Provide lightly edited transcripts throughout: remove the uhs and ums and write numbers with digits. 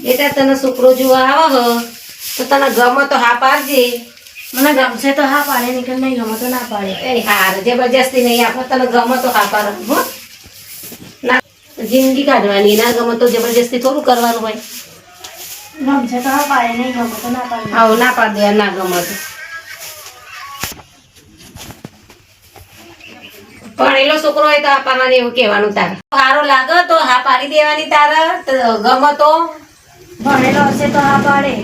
બેટા તને છોકરો જોવા આવો તો તને ગમે તો હા પાડજે. મને ગમશે તો હા પાડે, નહીં નહીં ગમે તો ના પાડે. એ હાર જબરજસ્તી નહીં, આપણે તને ગમે તો હા પાડે. હો ના જિંદગી કાઢવાની, ના ગમે તો જબરજસ્તી થોડું કરવાનું હોય. ગમશે તો હા પાડે, નહીં ગમે તો ના પાડે. આવો ના પાડ દે, ના ગમે તો. ભણેલો છોકરો હોય તો હા પાડવાની એવું કહેવાનું તારે. સારો લાગે તો હા પાડી દેવાની તારે, ગમે તો ભણેલો હશે તો હા પાડે,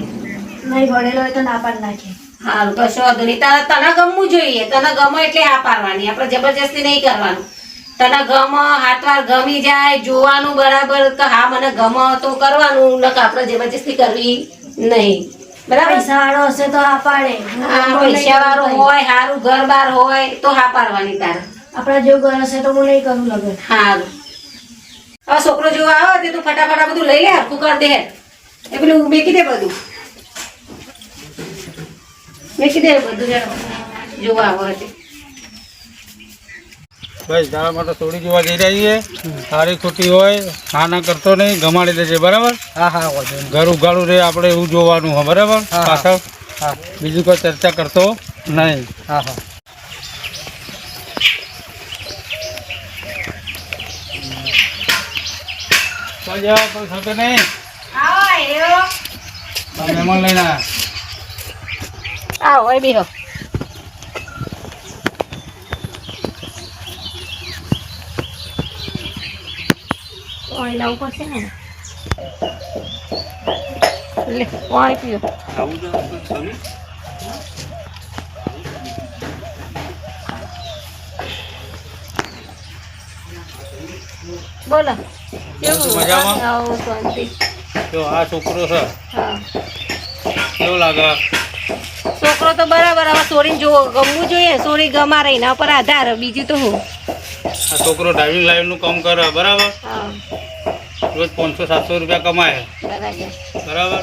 નહીં ભણેલો હોય તો ના પાડ નાખે. હારું કશો વાંધો નહીં. તને ગમવું જોઈએ, તને ગમે એટલે હા પાડવાની, આપણે જબરજસ્તી નહીં કરવાનું. તને ગમે હાથ વાર ગમી જાય જોવાનું બરાબર કે હા મને ગમે તો કરવાનું, નકર આપણે જબરજસ્તી કરવી નહીં. બરાબર. પૈસા વાળો હશે તો હા પાડે. પૈસા વાળો હોય, સારું ઘર બાર હોય તો હા પાડવાની તારે. આપણા જેવું ઘર હશે તો હું નહીં કરું લગન. સારું. હવે છોકરો જોવા આવે તે તું ફટાફટ આ બધું લઈ લે, હરખું કર દે. એ પેલું મેકી દે બધું, મેકી દે બધું જોવા આવે તે. ભાઈ તારા માટે થોડી જોવા જઈ રહી છે, સારી ખોટી હોય હા ના કરતો નહીં, ગમાડી દેજે બરાબર. હા હા ઘર ઉગાડું રે આપણે એવું જોવાનું હોય બરાબર. પાછળ હા બીજું કોઈ ચર્ચા કરતો નહીં. હા હા કોઈ થતો નહીં. મહેમાન લઈને આવો એ બીહો. પાણી લાવવું પડશે ને, લે પાણી પીઓ. બોલો મજામાં? આવો શાંતિ. જો આ છોકરો છે હા કેવો લાગે? છોકરો તો બરાબર, હવે સોરીને જો ગમવું જોઈએ, સોરી ગમારે એના પર આધાર, બીજું તો હું. આ છોકરો ડ્રાઇવિંગ લાઈનનું કામ કરે બરાબર. હા રોજ 500-700 રૂપિયા કમાય બરાબર બરાબર.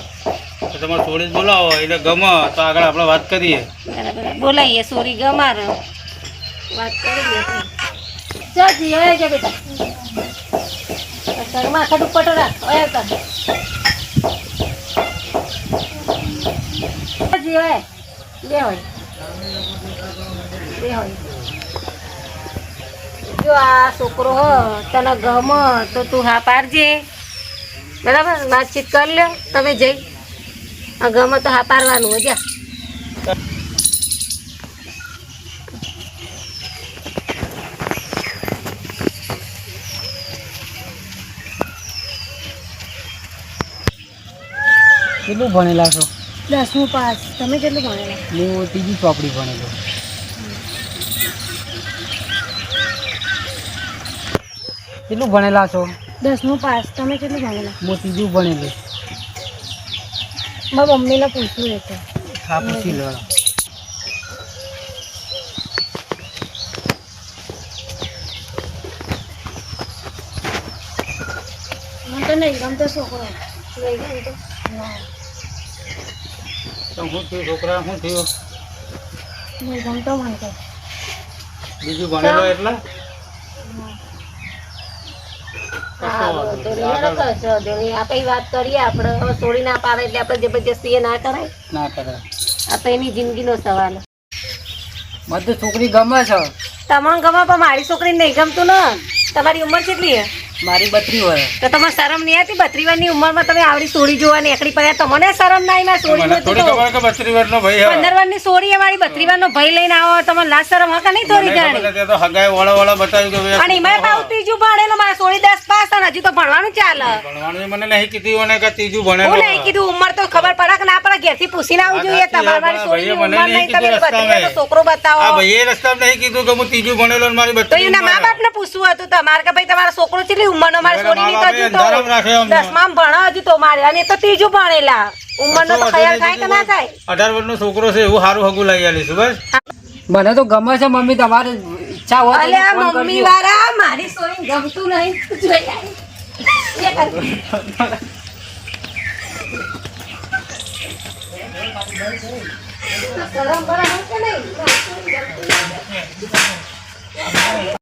તો તમારે થોડી જ બોલાવો, એને ગમે તો આગળ આપણે વાત કરીએ. બરાબર બોલાઈએ, સોરી ગમાર વાત કરીએ. ચાલ જી હવે જો બેટા ઘરમાં આખા દુપટ્ટો રાખ. હવે કર જી હવે બે હોય બે હોય. જો આ છોકરો હો તને ગમે તો તું હા પાડજે બરાબર. વાતચીત કરી લો તમે જઈ, ગમે તો હા પાડવાનું હોય. જા કેટલું ભણેલા છો? 10મું પાસ. તમે કેટલું ભણેલા? હું ત્રીજી ચોપડી ભણેલો. કેટલું ભણેલા છો? 10મું પાસ. તમે કેટલું ભણેલા? હું ત્રીજું ભણેલું. મારા મમ્મીને પૂછવું રહેશે. હા પૂછી લો. મને તો નહીં ગમતો છોકરો. નહીં ગમતો. તો શું થયું છોકરા, શું થયું? નહીં ગમતો મને તો. બીજું ભણેલો એટલે આપણે વાત કરીએ, આપણે હવે છોડી ના પાડે એટલે આપણે જબરજસ્તી એ ના કરાય. ના કરે. આ તો એની જિંદગીનો સવાલ. મને તો છોકરી ગમે છે. તમને ગમે પણ મારી છોકરીને નહીં ગમતું ને. તમારી ઉંમર કેટલી છે? મારી 32 વર્ષ. તો તમારે શરમ નહીં આવતી? 32 વર્ષની ઉંમરમાં તમે આવડી સોરી જોવા નીકળી પડ્યા, તમને શરમ ના આવી? સોરી મને થોડી ખબર કે 32 વર્ષનો ભાઈ હે. 15 વર્ષની સોરી એ વાળી 32 વર્ષનો ભાઈ લઈને આવો, તમને લાજ શરમ હકા નહીં થોડી ઘણી? મને તો હગાઈ વાળા બતાવ્યું કે ભાઈ અને એમાં પાવ ત્રીજું ભણેલો, મારા સોરી 10 પાસ અને હજુ તો ભણવાનું ચાલે. ભણવાનું મને નહીં કીધું અને કે ત્રીજું ભણેલો. હું નહીં કીધું, ઉંમર તો ખબર પડે કે ના પડે? ઘેરથી પૂછીને આવવું જોઈએ. તમારે મારી સોરીની ઉંમર નહીં, તમે 32 વર્ષનો છોકરો આ બતાવો. ભાઈએ રસ્તામાં નહીં કીધું કે હું ત્રીજું ભણેલો અને મારી તો 32 એના મા બાપ ને પૂછવું હતું તમારે કે ભાઈ તમારા છોકરો કેટલી ઉંમરનો? મારી સોરીની તો હજુ તો ધરમ રાખે અમને. 10માં ભણે હજુ તો મારે, અને એ તો ત્રીજું ભણેલા. ઉંમરનો તો ખ્યાલ થાય કે ના થાય? 18 વર્ષનો છોકરો છે એવું સારું હગું લઈ આલીશું બસ. મને તો ગમે છે મમ્મી, તમારે ઈચ્છા હોય તો અલે આ ફોન મમ્મી કરજો. વાળા મારી સોરી ગમતું નહીં. જોઈ આય. શરમ બરાબર કે નહીં?